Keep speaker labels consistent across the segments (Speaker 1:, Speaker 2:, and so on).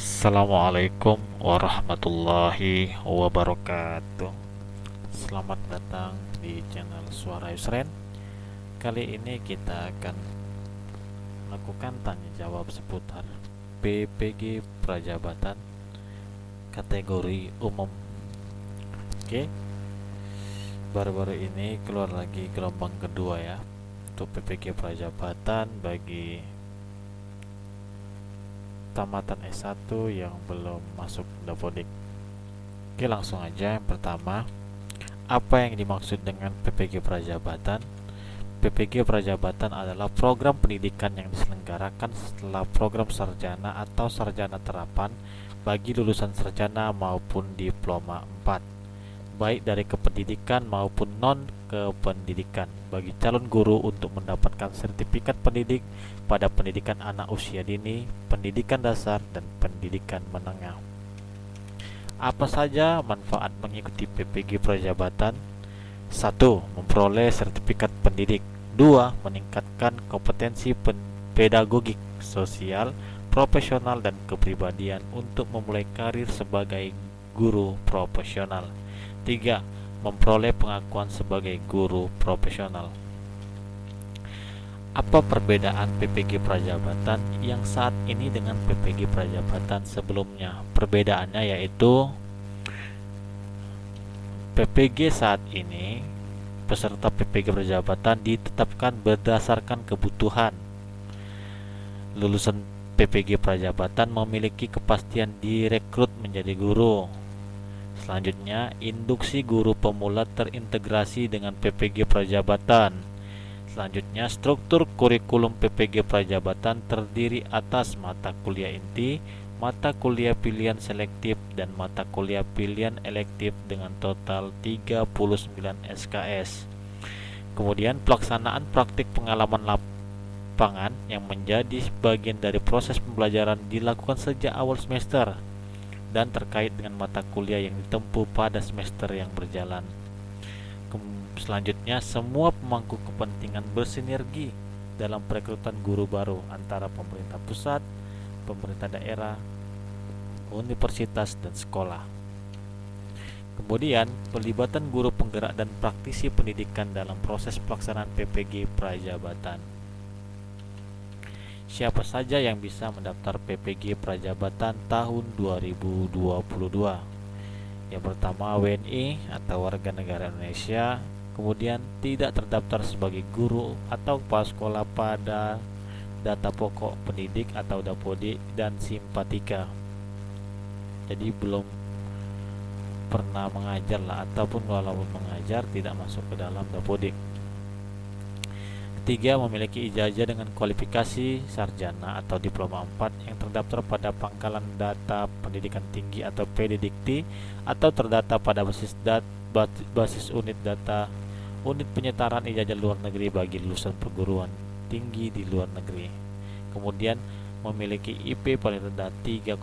Speaker 1: Assalamualaikum warahmatullahi wabarakatuh. Selamat datang di channel Suara Yusren. Kali ini kita akan melakukan tanya jawab seputar PPG Prajabatan kategori umum. Oke, baru-baru ini keluar lagi gelombang kedua ya untuk PPG Prajabatan bagi tamatan S1 yang belum masuk Dapodik. Oke, langsung aja. Yang pertama, apa yang dimaksud dengan PPG Prajabatan? PPG Prajabatan adalah program pendidikan yang diselenggarakan setelah program sarjana atau sarjana terapan bagi lulusan sarjana maupun diploma 4, baik dari kependidikan maupun non-kependidikan, bagi calon guru untuk mendapatkan sertifikat pendidik pada pendidikan anak usia dini, pendidikan dasar, dan pendidikan menengah. Apa saja manfaat mengikuti PPG Prajabatan? 1. Memperoleh sertifikat pendidik. 2. Meningkatkan kompetensi pedagogik, sosial, profesional, dan kepribadian untuk memulai karir sebagai guru profesional. 3. Memperoleh pengakuan sebagai guru profesional. Apa perbedaan PPG Prajabatan yang saat ini dengan PPG Prajabatan sebelumnya? Perbedaannya yaitu PPG saat ini, peserta PPG Prajabatan ditetapkan berdasarkan kebutuhan. Lulusan PPG Prajabatan memiliki kepastian direkrut menjadi guru. Selanjutnya, induksi guru pemula terintegrasi dengan PPG Prajabatan. Selanjutnya, struktur kurikulum PPG Prajabatan terdiri atas mata kuliah inti, mata kuliah pilihan selektif, dan mata kuliah pilihan elektif dengan total 39 SKS. Kemudian, pelaksanaan praktik pengalaman lapangan yang menjadi bagian dari proses pembelajaran dilakukan sejak awal semester dan terkait dengan mata kuliah yang ditempuh pada semester yang berjalan. Selanjutnya, semua pemangku kepentingan bersinergi dalam perekrutan guru baru antara pemerintah pusat, pemerintah daerah, universitas, dan sekolah. Kemudian, pelibatan guru penggerak dan praktisi pendidikan dalam proses pelaksanaan PPG Prajabatan. Siapa saja yang bisa mendaftar PPG Prajabatan tahun 2022? Yang pertama, WNI atau warga negara Indonesia, kemudian tidak terdaftar sebagai guru atau kepala sekolah pada data pokok pendidik atau Dapodik, dan simpatika. Jadi belum pernah mengajar lah, ataupun walaupun mengajar tidak masuk ke dalam Dapodik. Ketiga, memiliki ijazah dengan kualifikasi sarjana atau diploma 4 yang terdaftar pada Pangkalan Data Pendidikan Tinggi atau PDDikti, atau terdata pada basis unit data unit penyetaraan ijazah luar negeri bagi lulusan perguruan tinggi di luar negeri. Kemudian memiliki IP paling rendah 3,0,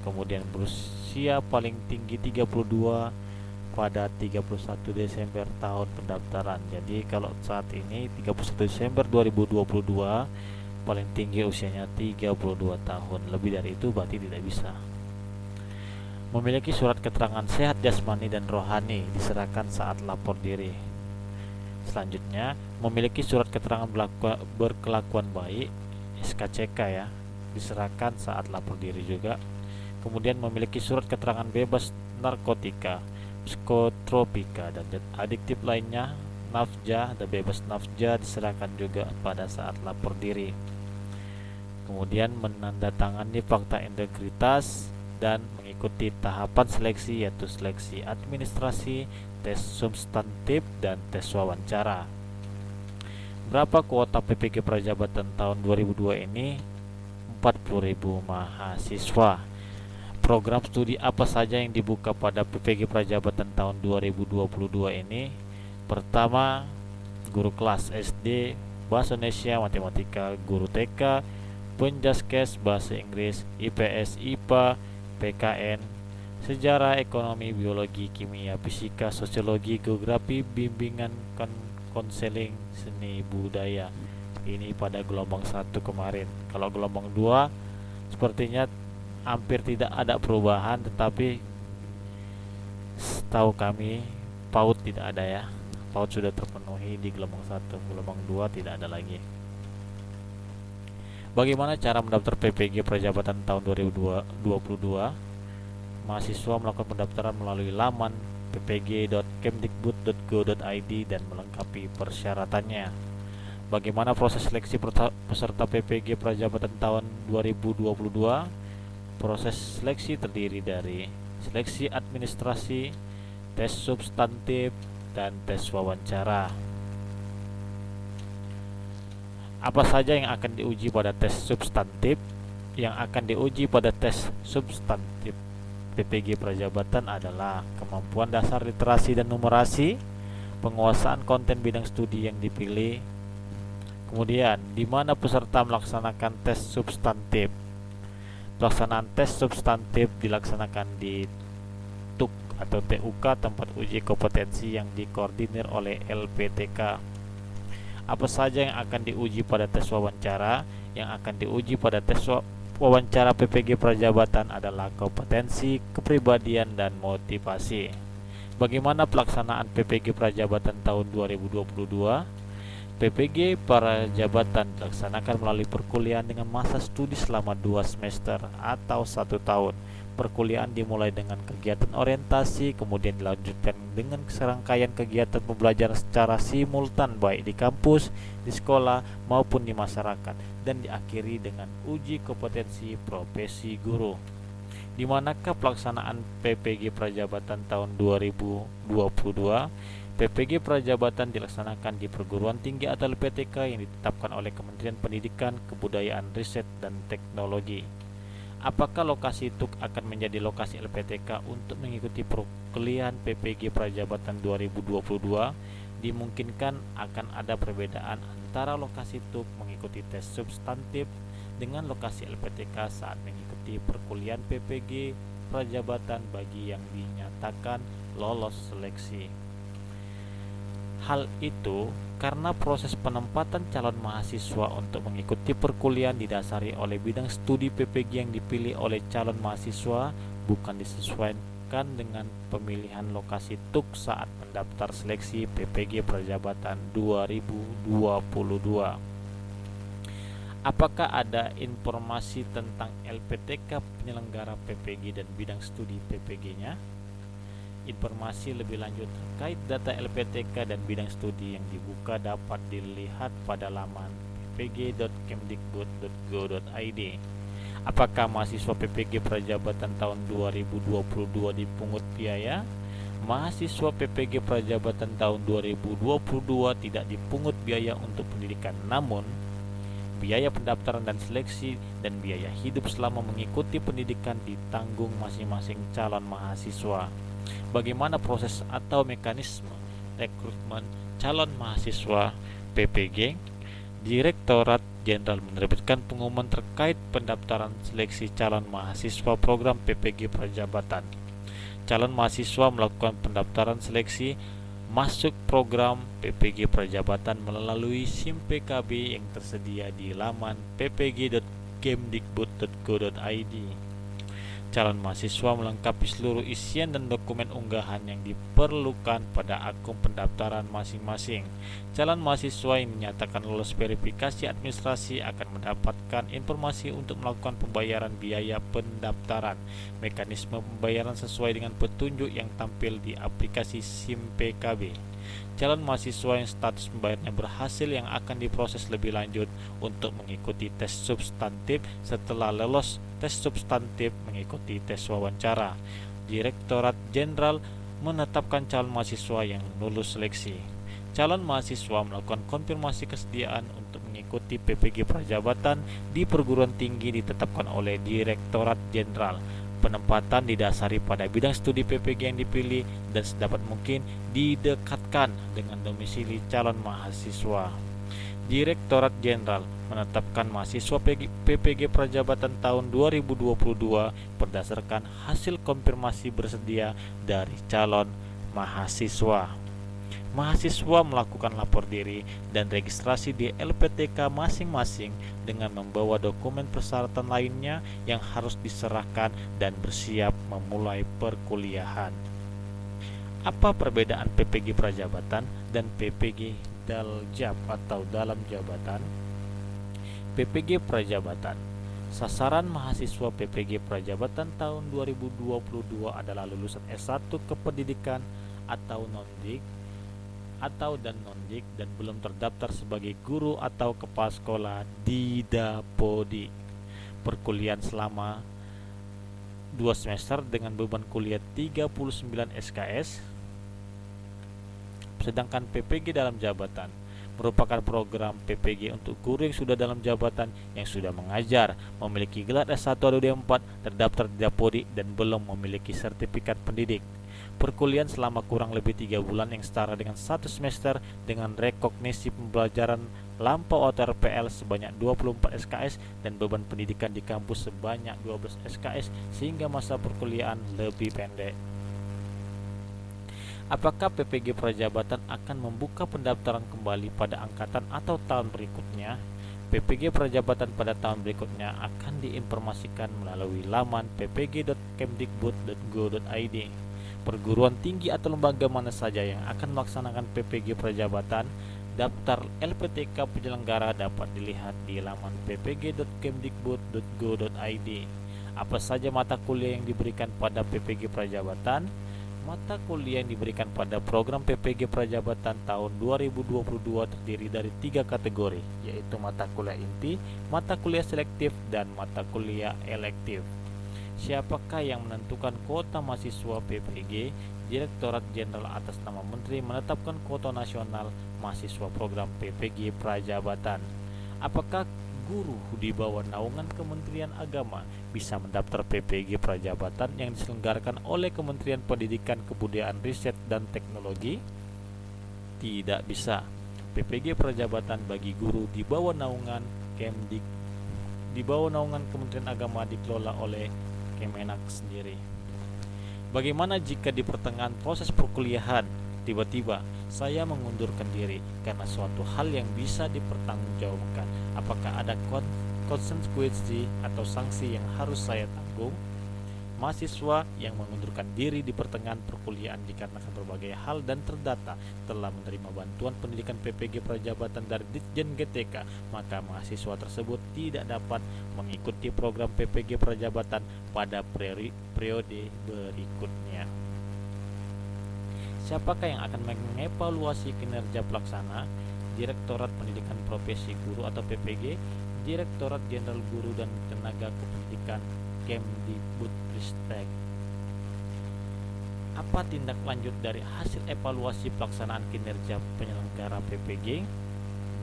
Speaker 1: kemudian berusia paling tinggi 32 pada 31 Desember tahun pendaftaran. Jadi kalau saat ini 31 Desember 2022, paling tinggi usianya 32 tahun. Lebih dari itu berarti tidak bisa. Memiliki surat keterangan sehat jasmani dan rohani diserahkan saat lapor diri. Selanjutnya, memiliki surat keterangan berkelakuan baik SKCK ya, diserahkan saat lapor diri juga. Kemudian memiliki surat keterangan bebas narkotika, psikotropika, dan adiktif lainnya, nafjah dan bebas nafjah diserahkan juga pada saat lapor diri. Kemudian menandatangani fakta integritas dan mengikuti tahapan seleksi, yaitu seleksi administrasi, tes substantif, dan tes wawancara. Berapa kuota PPG Prajabatan tahun 2002 ini? 40.000 mahasiswa. Program studi apa saja yang dibuka pada PPG Prajabatan tahun 2022 ini? Pertama, guru kelas SD, bahasa Indonesia, matematika, guru TK, penjaskes, bahasa Inggris, IPS, IPA, PKN, sejarah, ekonomi, biologi, kimia, fisika, sosiologi, geografi, bimbingan konseling, seni budaya. Ini pada gelombang 1 kemarin. Kalau gelombang 2 sepertinya hampir tidak ada perubahan, tetapi setahu kami PAUD tidak ada ya. PAUD sudah terpenuhi di gelombang 1, gelombang 2 tidak ada lagi. Bagaimana cara mendaftar PPG Prajabatan tahun 2022? Mahasiswa melakukan pendaftaran melalui laman ppg.kemdikbud.go.id dan melengkapi persyaratannya. Bagaimana proses seleksi peserta PPG Prajabatan tahun 2022? Proses seleksi terdiri dari seleksi administrasi, tes substantif, dan tes wawancara. Apa saja yang akan diuji pada tes substantif? Yang akan diuji pada tes substantif PPG Prajabatan adalah kemampuan dasar literasi dan numerasi, penguasaan konten bidang studi yang dipilih. Kemudian, di mana peserta melaksanakan tes substantif? Pelaksanaan tes substantif dilaksanakan di TUK atau TUK, tempat uji kompetensi yang dikoordinir oleh LPTK. Apa saja yang akan diuji pada tes wawancara? Yang akan diuji pada tes wawancara PPG Prajabatan adalah kompetensi, kepribadian, dan motivasi. Bagaimana pelaksanaan PPG Prajabatan tahun 2022? PPG Prajabatan dilaksanakan melalui perkuliahan dengan masa studi selama 2 semester atau 1 tahun. Perkuliahan dimulai dengan kegiatan orientasi, kemudian dilanjutkan dengan serangkaian kegiatan pembelajaran secara simultan baik di kampus, di sekolah, maupun di masyarakat, dan diakhiri dengan uji kompetensi profesi guru. Di manakah pelaksanaan PPG Prajabatan tahun 2022? PPG Prajabatan dilaksanakan di perguruan tinggi atau LPTK yang ditetapkan oleh Kementerian Pendidikan, Kebudayaan, Riset, dan Teknologi. Apakah lokasi TUK akan menjadi lokasi LPTK untuk mengikuti perkuliahan PPG Prajabatan 2022? Dimungkinkan akan ada perbedaan antara lokasi TUK mengikuti tes substantif dengan lokasi LPTK saat mengikuti perkuliahan PPG Prajabatan bagi yang dinyatakan lolos seleksi. Hal itu karena proses penempatan calon mahasiswa untuk mengikuti perkuliahan didasari oleh bidang studi PPG yang dipilih oleh calon mahasiswa, bukan disesuaikan dengan pemilihan lokasi TUK saat mendaftar seleksi PPG Prajabatan 2022. Apakah ada informasi tentang LPTK penyelenggara PPG dan bidang studi PPG-nya? Informasi lebih lanjut terkait data LPTK dan bidang studi yang dibuka dapat dilihat pada laman ppg.kemdikbud.go.id. Apakah mahasiswa PPG Prajabatan tahun 2022 dipungut biaya? Mahasiswa PPG Prajabatan tahun 2022 tidak dipungut biaya untuk pendidikan, namun biaya pendaftaran dan seleksi dan biaya hidup selama mengikuti pendidikan ditanggung masing-masing calon mahasiswa. Bagaimana proses atau mekanisme rekrutmen calon mahasiswa PPG? Direktorat Jenderal menerbitkan pengumuman terkait pendaftaran seleksi calon mahasiswa program PPG Prajabatan. Calon mahasiswa melakukan pendaftaran seleksi masuk program PPG Prajabatan melalui SIM PKB yang tersedia di laman ppg.kemdikbud.go.id. Calon mahasiswa melengkapi seluruh isian dan dokumen unggahan yang diperlukan pada akun pendaftaran masing-masing. Calon mahasiswa yang dinyatakan lolos verifikasi administrasi akan mendapatkan informasi untuk melakukan pembayaran biaya pendaftaran. Mekanisme pembayaran sesuai dengan petunjuk yang tampil di aplikasi SIM PKB. Calon mahasiswa yang status pembayarannya berhasil yang akan diproses lebih lanjut untuk mengikuti tes substantif. Setelah lolos tes substantif, mengikuti tes wawancara. Direktorat Jenderal menetapkan calon mahasiswa yang lulus seleksi. Calon mahasiswa melakukan konfirmasi kesediaan untuk mengikuti PPG Prajabatan di perguruan tinggi ditetapkan oleh Direktorat Jenderal. Penempatan didasari pada bidang studi PPG yang dipilih dan sedapat mungkin didekatkan dengan domisili calon mahasiswa. Direktorat Jenderal menetapkan mahasiswa PPG Prajabatan tahun 2022 berdasarkan hasil konfirmasi bersedia dari calon mahasiswa. Mahasiswa melakukan lapor diri dan registrasi di LPTK masing-masing dengan membawa dokumen persyaratan lainnya yang harus diserahkan dan bersiap memulai perkuliahan. Apa perbedaan PPG Prajabatan dan PPG Daljab atau dalam jabatan? PPG Prajabatan. Sasaran mahasiswa PPG Prajabatan tahun 2022 adalah lulusan S1 Kependidikan atau non-dik dan belum terdaftar sebagai guru atau kepala sekolah di Dapodi. Perkuliahan selama 2 semester dengan beban kuliah 39 SKS. Sedangkan PPG dalam jabatan merupakan program PPG untuk guru yang sudah dalam jabatan, yang sudah mengajar, memiliki gelar S1 atau D4, terdaftar di Dapodi dan belum memiliki sertifikat pendidik. Perkuliahan selama kurang lebih 3 bulan yang setara dengan 1 semester dengan rekognisi pembelajaran lampau atau RPL sebanyak 24 SKS dan beban pendidikan di kampus sebanyak 12 SKS sehingga masa perkuliahan lebih pendek. Apakah PPG Prajabatan akan membuka pendaftaran kembali pada angkatan atau tahun berikutnya? PPG Prajabatan pada tahun berikutnya akan diinformasikan melalui laman ppg.kemdikbud.go.id. Perguruan tinggi atau lembaga mana saja yang akan melaksanakan PPG Prajabatan, daftar LPTK penyelenggara dapat dilihat di laman ppg.kemdikbud.go.id. Apa saja mata kuliah yang diberikan pada PPG Prajabatan? Mata kuliah yang diberikan pada program PPG Prajabatan tahun 2022 terdiri dari 3 kategori, yaitu mata kuliah inti, mata kuliah selektif, dan mata kuliah elektif. Siapakah yang menentukan kuota mahasiswa PPG? Direktorat Jenderal atas nama Menteri menetapkan kuota nasional mahasiswa program PPG Prajabatan. Apakah guru di bawah naungan Kementerian Agama bisa mendaftar PPG Prajabatan yang diselenggarakan oleh Kementerian Pendidikan, Kebudayaan, Riset, dan Teknologi? Tidak bisa. PPG Prajabatan bagi guru di bawah naungan Kementerian Agama dikelola oleh Kemenak sendiri. Bagaimana jika di pertengahan proses perkuliahan tiba-tiba saya mengundurkan diri karena suatu hal yang bisa dipertanggungjawabkan? Apakah ada konsekuensi atau sanksi yang harus saya tanggung? Mahasiswa yang mengundurkan diri di pertengahan perkuliahan dikarenakan berbagai hal dan terdata telah menerima bantuan pendidikan PPG Prajabatan dari Ditjen GTK, maka mahasiswa tersebut tidak dapat mengikuti program PPG Prajabatan pada periode berikutnya. Siapakah yang akan mengevaluasi kinerja pelaksana? Direktorat Pendidikan Profesi Guru atau PPG, Direktorat Jenderal Guru dan Tenaga Kependidikan Kemdikbudristek. Apa tindak lanjut dari hasil evaluasi pelaksanaan kinerja penyelenggara PPG?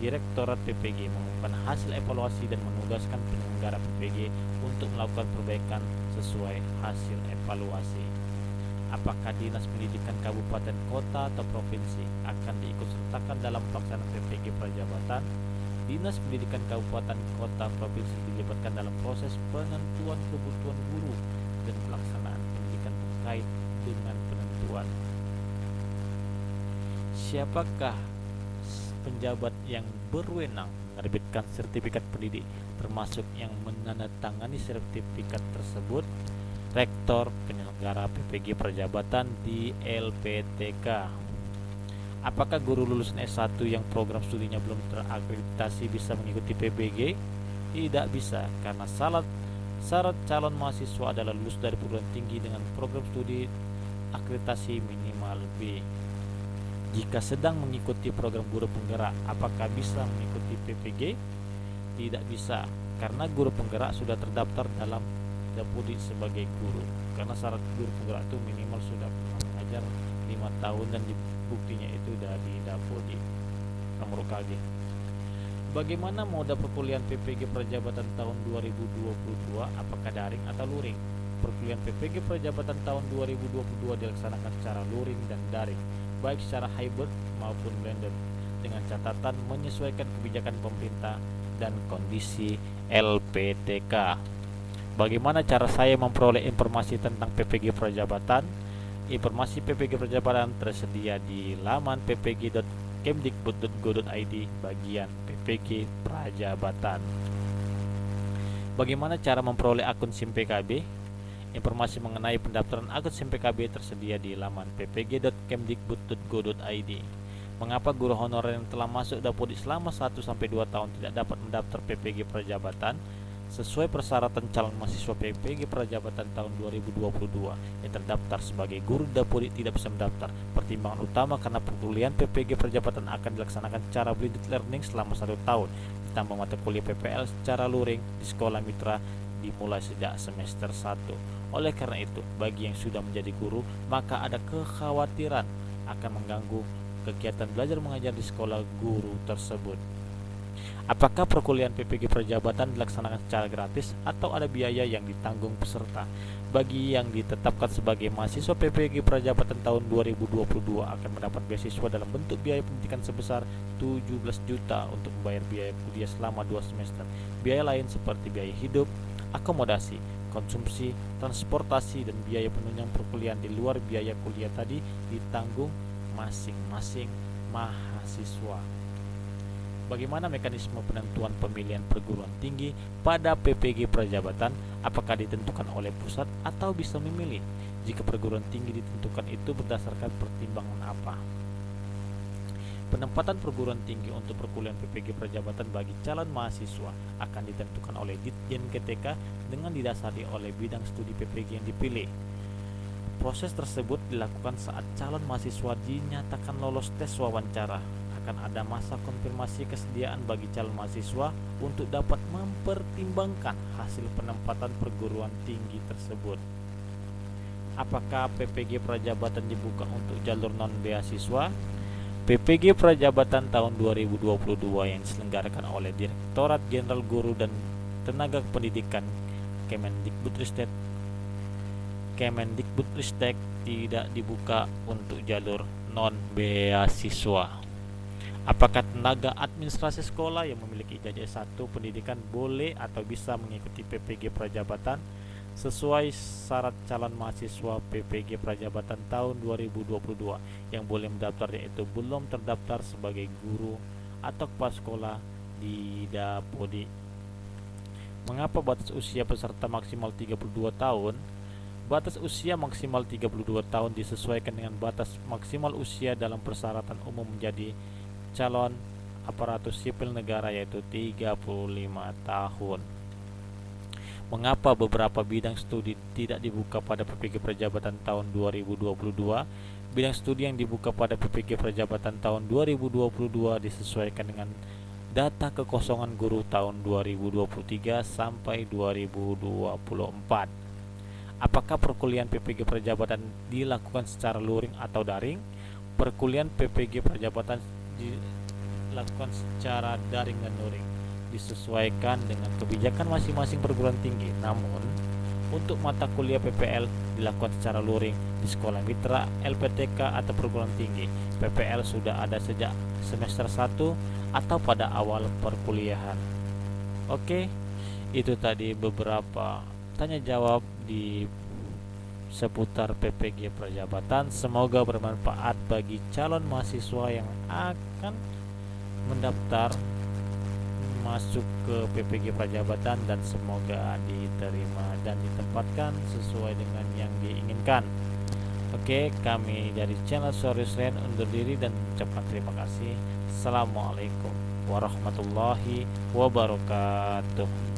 Speaker 1: Direktorat PPG mengumumkan hasil evaluasi dan menugaskan penyelenggara PPG untuk melakukan perbaikan sesuai hasil evaluasi. Apakah Dinas Pendidikan Kabupaten, Kota, atau Provinsi akan diikutsertakan dalam pelaksanaan PPG Prajabatan? Dinas Pendidikan Kabupaten, Kota, Provinsi dilibatkan dalam proses penentuan kebutuhan guru dan pelaksanaan pendidikan terkait dengan penentuan. Siapakah penjabat yang berwenang menerbitkan sertifikat pendidik, termasuk yang menandatangani sertifikat tersebut? Rektor penyelenggara PPG Prajabatan di LPTK. Apakah guru lulusan S1 yang program studinya belum terakreditasi bisa mengikuti PPG? Tidak bisa, karena syarat calon mahasiswa adalah lulus dari perguruan tinggi dengan program studi akreditasi minimal B. Jika sedang mengikuti program guru penggerak, apakah bisa mengikuti PPG? Tidak bisa, karena guru penggerak sudah terdaftar dalam Dapodi sebagai guru, karena syarat guru penggerak itu minimal sudah mengajar 5 tahun dan buktinya itu dari Dapodi nomor KG. Bagaimana moda perkuliahan PPG Prajabatan tahun 2022? Apakah daring atau luring? Perkuliahan PPG Prajabatan tahun 2022 dilaksanakan secara luring dan daring, baik secara hybrid maupun blended, dengan catatan menyesuaikan kebijakan pemerintah dan kondisi LPTK. Bagaimana cara saya memperoleh informasi tentang PPG Prajabatan? Informasi PPG Prajabatan tersedia di laman ppg.kemdikbud.go.id bagian PPG Prajabatan. Bagaimana cara memperoleh akun SIM PKB? Informasi mengenai pendaftaran akun SIM PKB tersedia di laman ppg.kemdikbud.go.id. Mengapa guru honorer yang telah masuk Dapodik selama 1-2 tahun tidak dapat mendaftar PPG Prajabatan? Sesuai persyaratan calon mahasiswa PPG Prajabatan tahun 2022 yang terdaftar sebagai guru Dapodik tidak bisa mendaftar. Pertimbangan utama karena perkuliahan PPG Prajabatan akan dilaksanakan secara blended learning selama 1 tahun, ditambah mata kuliah PPL secara luring di sekolah mitra dimulai sejak semester 1. Oleh karena itu, bagi yang sudah menjadi guru, maka ada kekhawatiran akan mengganggu kegiatan belajar mengajar di sekolah guru tersebut. Apakah perkuliahan PPG Prajabatan dilaksanakan secara gratis atau ada biaya yang ditanggung peserta? Bagi yang ditetapkan sebagai mahasiswa PPG Prajabatan tahun 2022 akan mendapat beasiswa dalam bentuk biaya pendidikan sebesar 17 juta untuk membayar biaya kuliah selama 2 semester. Biaya lain seperti biaya hidup, akomodasi, konsumsi, transportasi, dan biaya penunjang perkuliahan di luar biaya kuliah tadi ditanggung masing-masing mahasiswa. Bagaimana mekanisme penentuan pemilihan perguruan tinggi pada PPG Prajabatan? Apakah ditentukan oleh pusat atau bisa memilih? Jika perguruan tinggi ditentukan itu berdasarkan pertimbangan apa? Penempatan perguruan tinggi untuk perkuliahan PPG Prajabatan bagi calon mahasiswa akan ditentukan oleh Ditjen KTK dengan didasari oleh bidang studi PPG yang dipilih. Proses tersebut dilakukan saat calon mahasiswa dinyatakan lolos tes wawancara. Akan ada masa konfirmasi kesediaan bagi calon mahasiswa untuk dapat mempertimbangkan hasil penempatan perguruan tinggi tersebut. Apakah PPG Prajabatan dibuka untuk jalur non-beasiswa? PPG Prajabatan tahun 2022 yang diselenggarakan oleh Direktorat Jenderal Guru dan Tenaga Pendidikan Kemendikbudristek tidak dibuka untuk jalur non-beasiswa. Apakah tenaga administrasi sekolah yang memiliki ijazah S1 pendidikan boleh atau bisa mengikuti PPG Prajabatan? Sesuai syarat calon mahasiswa PPG Prajabatan tahun 2022 yang boleh mendaftar yaitu belum terdaftar sebagai guru atau kepala sekolah di Dapodik. Mengapa batas usia peserta maksimal 32 tahun? Batas usia maksimal 32 tahun disesuaikan dengan batas maksimal usia dalam persyaratan umum menjadi calon aparatur sipil negara yaitu 35 tahun. Mengapa beberapa bidang studi tidak dibuka pada PPG Prajabatan tahun 2022? Bidang studi yang dibuka pada PPG Prajabatan tahun 2022 disesuaikan dengan data kekosongan guru tahun 2023 sampai 2024. Apakah perkuliahan PPG Prajabatan dilakukan secara luring atau daring? Perkuliahan PPG Prajabatan dilakukan secara daring dan luring, disesuaikan dengan kebijakan masing-masing perguruan tinggi. Namun, untuk mata kuliah PPL dilakukan secara luring di sekolah mitra, LPTK atau perguruan tinggi. PPL sudah ada sejak semester 1 atau pada awal perkuliahan. Oke, itu tadi beberapa tanya jawab di seputar PPG Prajabatan. Semoga bermanfaat bagi calon mahasiswa yang akan mendaftar masuk ke PPG Prajabatan dan semoga diterima dan ditempatkan sesuai dengan yang diinginkan. Oke, kami dari channel Sorry Sren undur diri dan mengucapkan terima kasih. Assalamualaikum warahmatullahi wabarakatuh.